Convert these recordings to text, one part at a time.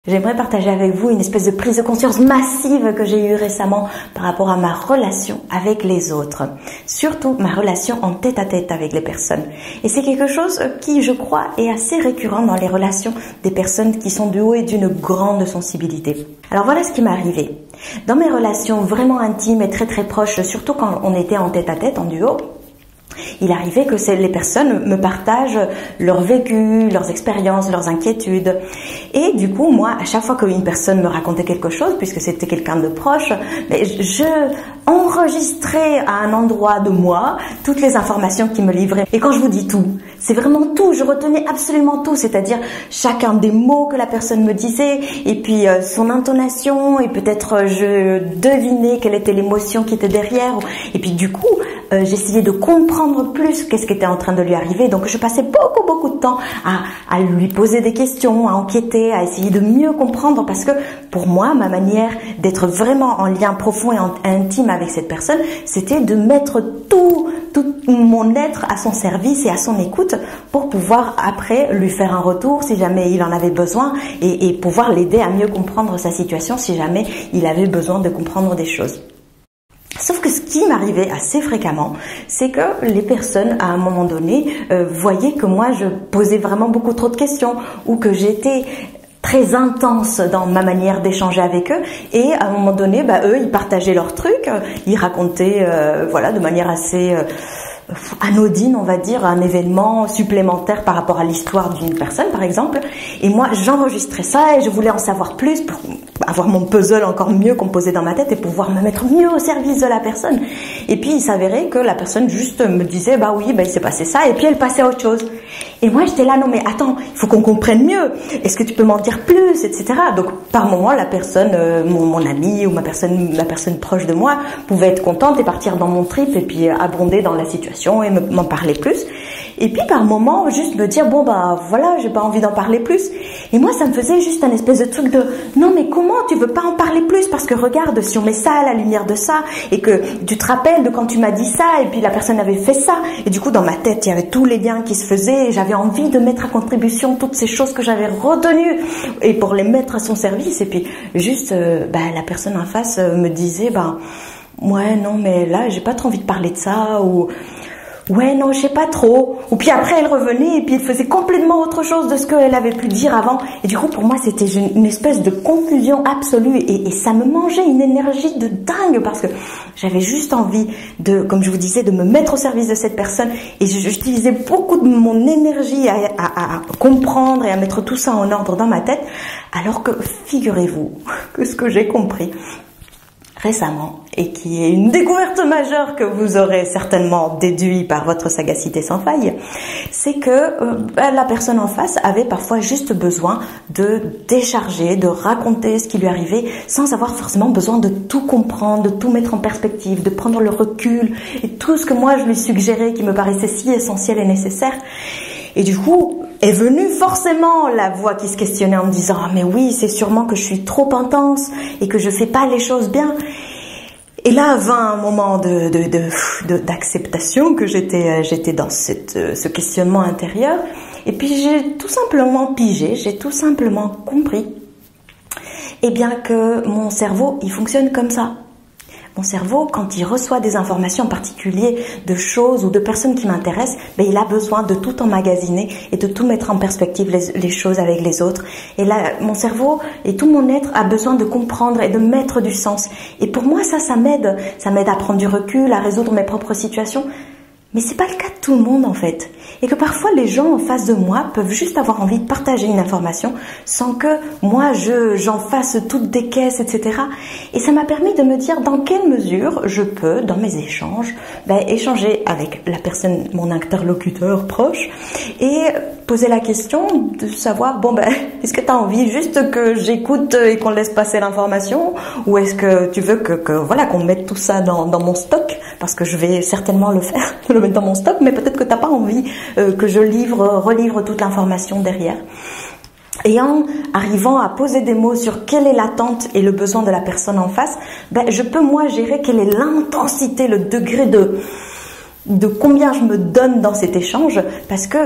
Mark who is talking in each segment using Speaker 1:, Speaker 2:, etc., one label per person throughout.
Speaker 1: J'aimerais partager avec vous une espèce de prise de conscience massive que j'ai eue récemment par rapport à ma relation avec les autres. Surtout ma relation en tête-à-tête avec les personnes. Et c'est quelque chose qui, je crois, est assez récurrent dans les relations des personnes qui sont douées d'une grande sensibilité. Alors voilà ce qui m'est arrivé. Dans mes relations vraiment intimes et très proches, surtout quand on était en tête-à-tête, en duo, il arrivait que les personnes me partagent leur vécu, leurs expériences, leurs inquiétudes. Et du coup, moi, à chaque fois qu'une personne me racontait quelque chose, puisque c'était quelqu'un de proche, je enregistrais à un endroit de moi toutes les informations qu'il me livrait. Et quand je vous dis tout, c'est vraiment tout. Je retenais absolument tout, c'est-à-dire chacun des mots que la personne me disait, et puis son intonation, et peut-être je devinais quelle était l'émotion qui était derrière. Et puis du coup, j'essayais de comprendre plus qu'est-ce qui était en train de lui arriver. Donc je passais beaucoup de temps à lui poser des questions, à enquêter, à essayer de mieux comprendre, parce que pour moi, ma manière d'être vraiment en lien profond et intime avec cette personne, c'était de mettre tout mon être à son service et à son écoute pour pouvoir après lui faire un retour si jamais il en avait besoin et pouvoir l'aider à mieux comprendre sa situation si jamais il avait besoin de comprendre des choses. Sauf que ce qui m'arrivait assez fréquemment, c'est que les personnes, à un moment donné, voyaient que moi, je posais vraiment beaucoup trop de questions ou que j'étais très intense dans ma manière d'échanger avec eux. Et à un moment donné, eux, ils partageaient leurs trucs, ils racontaient de manière assez anodine, on va dire, un événement supplémentaire par rapport à l'histoire d'une personne, par exemple. Et moi, j'enregistrais ça et je voulais en savoir plus pour avoir mon puzzle encore mieux composé dans ma tête et pouvoir me mettre mieux au service de la personne. Et puis, il s'avérait que la personne juste me disait, il s'est passé ça, et puis elle passait à autre chose. Et moi, j'étais là, non mais attends, il faut qu'on comprenne mieux. Est-ce que tu peux m'en dire plus, etc. Donc, par moment, la personne, mon ami ou la personne proche de moi pouvait être contente et partir dans mon trip et puis abonder dans la situation et m'en parler plus. Et puis, par moment, juste me dire, j'ai pas envie d'en parler plus. Et moi, ça me faisait juste un espèce de truc de, non mais comment tu veux pas en parler plus? Parce que regarde, si on met ça à la lumière de ça, et que tu te rappelles de quand tu m'as dit ça, et puis la personne avait fait ça. Et du coup, dans ma tête, il y avait tous les liens qui se faisaient, et j'avais envie de mettre à contribution toutes ces choses que j'avais retenues, et pour les mettre à son service. Et puis, juste, la personne en face me disait, ouais, non, mais là, j'ai pas trop envie de parler de ça, ou ouais, non, je sais pas trop. Ou puis après, elle revenait et puis elle faisait complètement autre chose de ce qu'elle avait pu dire avant. Et du coup, pour moi, c'était une espèce de confusion absolue et ça me mangeait une énergie de dingue parce que j'avais juste envie comme je vous disais, de me mettre au service de cette personne et j'utilisais beaucoup de mon énergie à comprendre et à mettre tout ça en ordre dans ma tête. Alors que, figurez-vous que ce que j'ai compris récemment, et qui est une découverte majeure que vous aurez certainement déduit par votre sagacité sans faille, c'est que la personne en face avait parfois juste besoin de décharger, de raconter ce qui lui arrivait, sans avoir forcément besoin de tout comprendre, de tout mettre en perspective, de prendre le recul, et tout ce que moi je lui suggérais qui me paraissait si essentiel et nécessaire. Et du coup, est venue forcément la voix qui se questionnait en me disant « Ah mais oui, c'est sûrement que je suis trop intense et que je fais pas les choses bien ». Et là vint un moment d'acceptation que j'étais dans ce questionnement intérieur. Et puis j'ai tout simplement pigé, j'ai tout simplement compris que mon cerveau, il fonctionne comme ça. Mon cerveau, quand il reçoit des informations en particulier de choses ou de personnes qui m'intéressent, il a besoin de tout emmagasiner et de tout mettre en perspective les choses avec les autres. Et là, mon cerveau et tout mon être a besoin de comprendre et de mettre du sens. Et pour moi, ça m'aide. Ça m'aide à prendre du recul, à résoudre mes propres situations. Mais c'est pas le cas de tout le monde en fait. Et que parfois les gens en face de moi peuvent juste avoir envie de partager une information sans que moi j'en fasse toutes des caisses, etc. Et ça m'a permis de me dire dans quelle mesure je peux, dans mes échanges, échanger avec la personne, mon interlocuteur proche, et poser la question de savoir, est-ce que tu as envie juste que j'écoute et qu'on laisse passer l'information, ou est-ce que tu veux qu'on mette tout ça dans mon stock, parce que je vais certainement le faire, le mettre dans mon stock, mais peut-être que t'as pas envie que je relivre toute l'information derrière. Et en arrivant à poser des mots sur quelle est l'attente et le besoin de la personne en face, je peux moi gérer quelle est l'intensité, le degré de combien je me donne dans cet échange, parce que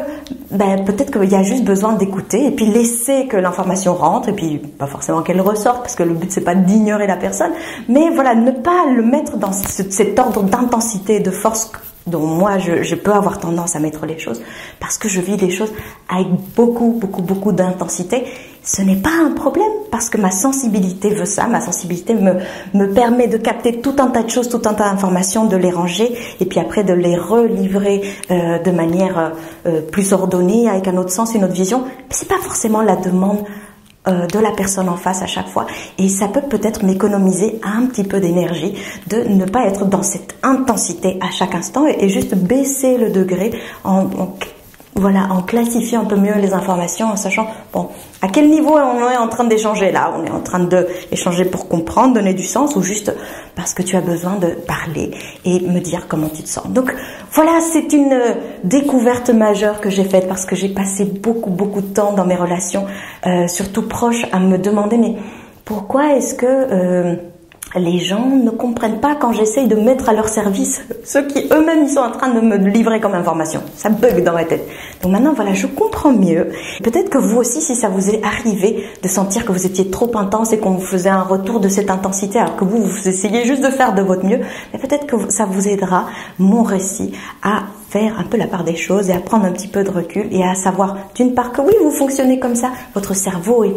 Speaker 1: peut-être qu'il y a juste besoin d'écouter et puis laisser que l'information rentre et puis pas forcément qu'elle ressorte, parce que le but c'est pas d'ignorer la personne, mais voilà, ne pas le mettre dans cet ordre d'intensité, de force dont moi je peux avoir tendance à mettre les choses, parce que je vis les choses avec beaucoup d'intensité. Ce n'est pas un problème, parce que ma sensibilité veut ça, ma sensibilité me permet de capter tout un tas de choses, tout un tas d'informations, de les ranger, et puis après de les relivrer de manière plus ordonnée, avec un autre sens, une autre vision. Mais c'est pas forcément la demande de la personne en face à chaque fois, et ça peut peut-être m'économiser un petit peu d'énergie de ne pas être dans cette intensité à chaque instant et juste baisser le degré en classifiant un peu mieux les informations, en sachant, bon, à quel niveau on est en train d'échanger là. On est en train d'échanger pour comprendre, donner du sens, ou juste parce que tu as besoin de parler et me dire comment tu te sens. Donc voilà, c'est une découverte majeure que j'ai faite, parce que j'ai passé beaucoup de temps dans mes relations, surtout proches, à me demander, mais pourquoi est-ce que les gens ne comprennent pas quand j'essaye de mettre à leur service ce qui eux-mêmes ils sont en train de me livrer comme information. Ça bug dans ma tête. Donc maintenant, voilà, je comprends mieux. Peut-être que vous aussi, si ça vous est arrivé de sentir que vous étiez trop intense et qu'on vous faisait un retour de cette intensité alors que vous essayez juste de faire de votre mieux, mais peut-être que ça vous aidera, mon récit, à faire un peu la part des choses et à prendre un petit peu de recul et à savoir, d'une part, que oui, vous fonctionnez comme ça, votre cerveau est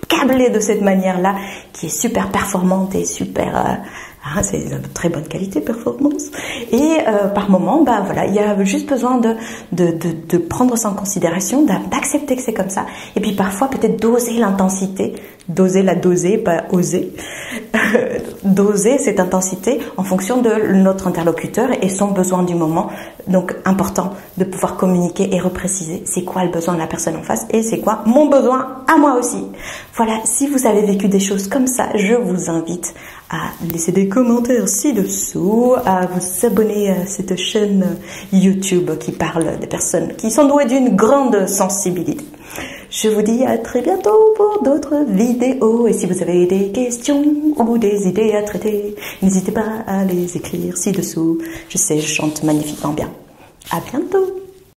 Speaker 1: câblé de cette manière-là, qui est super performante et super... c'est de très bonne qualité, performance. Et par moment, voilà, il y a juste besoin de prendre ça en considération, d'accepter que c'est comme ça. Et puis parfois, peut-être doser l'intensité, doser, pas oser. Doser cette intensité en fonction de notre interlocuteur et son besoin du moment. Donc, important de pouvoir communiquer et repréciser c'est quoi le besoin de la personne en face et c'est quoi mon besoin à moi aussi. Voilà, si vous avez vécu des choses comme ça, je vous invite à laisser des commentaires ci-dessous, à vous abonner à cette chaîne YouTube qui parle des personnes qui sont douées d'une grande sensibilité. Je vous dis à très bientôt pour d'autres vidéos. Et si vous avez des questions ou des idées à traiter, n'hésitez pas à les écrire ci-dessous. Je sais, je chante magnifiquement bien. À bientôt!